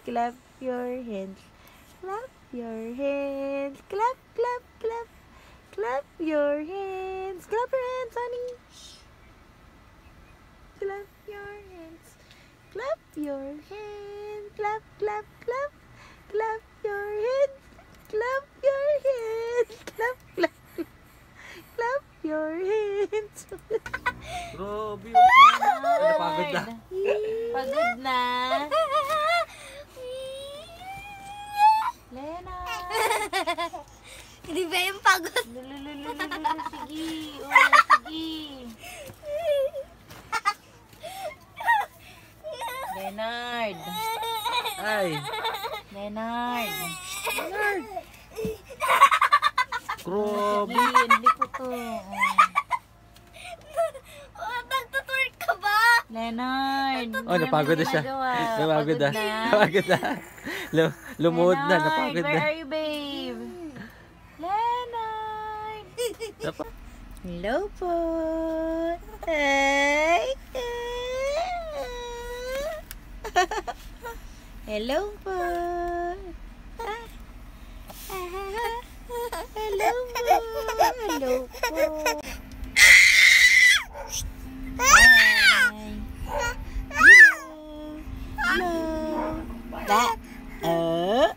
clap your hands. Clap your hands. Clap, clap, clap. Clap your hands. Clap your hands, honey. Clap your hands. Clap your hands. Clap, clap, clap. Clap your hands. Clap your hands. Clap, clap. Clap your hands. Grabe, napagod na. Pagod na. Lena. Hindi ba yung pagod? Sige. Sige. Leonard. Ay. Leonard. Grabe. Sige, hindi ko to. Nagtutwerk ka ba? Leonard. Oh, napagod na siya. Napagod na. Napagod na. Lumuhod na, napagod na. Where are you, babe? Leonard. Hello po. Hi. Hello po. Hello po. Hello po. Hi. Hello. Hello.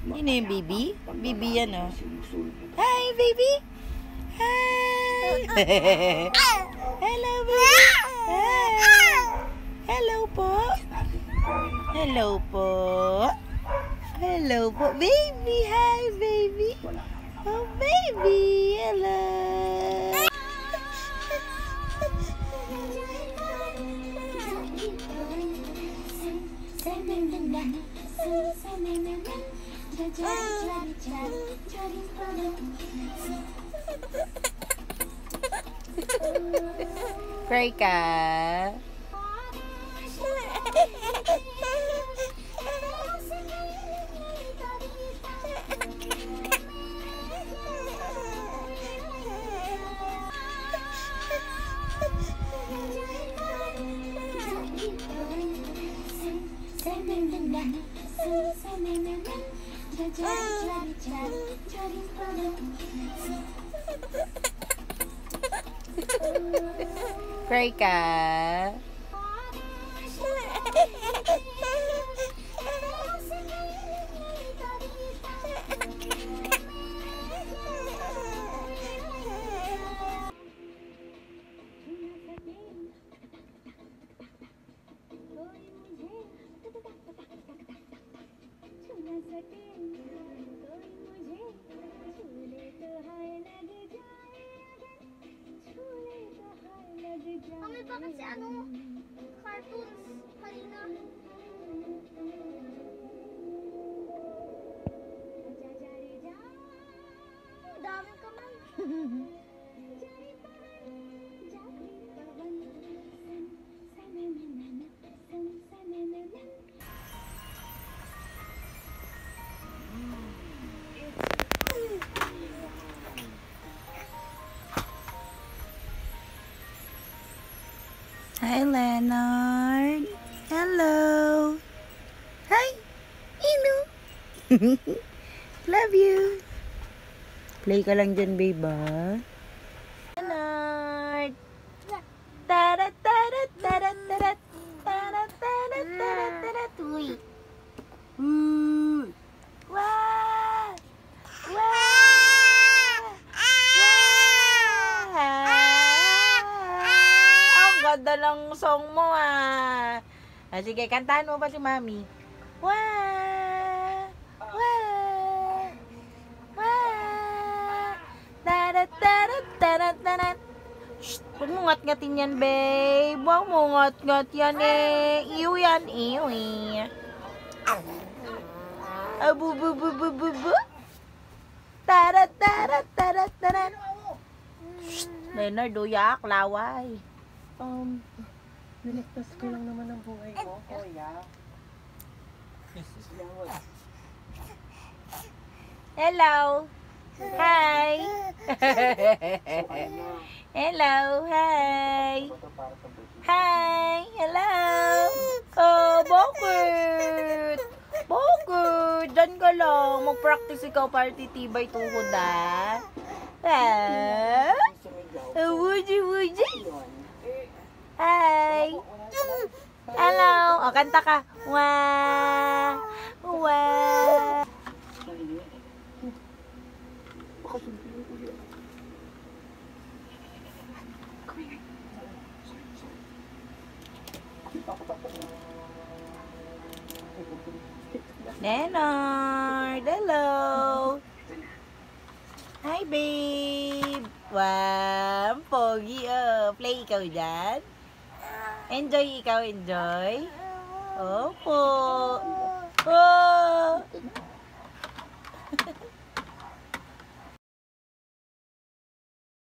Yun yung baby? Baby yan, oh. Hi, baby. Hi. Hello, baby. Hi. Hello po. Hello po. Hello po. Baby, hi, baby. Oh, baby. Hello. Cry ka? Cry ka? Kami pa kasi cartoons kanina. Ang daming kamay. Hi, Leonard. Hello. Hi. Hello. Love you. Play ka lang dyan, babe, ah. Leonard. Tarat, tarat, tarat, tarat. Tarat, tarat, tarat, tarat. Uy. Wow. Wow. Ang ganda ng song mo, ah. Sige, kantahan mo pa si Mami. Wow. Wow. Wow. Tarat, tarat, tarat, tarat. Shh, huwag mo ngat-ngatin yan, babe. Huwag mo ngat-ngat yan, eh. Iw yan, iw, eh. Abu-bu-bu-bu-bu-bu. Tarat, tarat, tarat, tarat. Shh, Leonard, uyak, laway. Niligtas ko lang naman ang buhay mo, kuya. Hello. Hi. Hello. Hi. Hi. Hello. Oh, bakit? Diyan ka lang. Mag-practice ikaw para titibay tuhod, ah. Ah? Wuji. Hi. Hello. O, kanta ka. Wah. Wah. Nenard, hello. Hi, babe. Wow, pogi, oh. Play ikaw dyan. Enjoy ikaw, enjoy. Opo. Oh.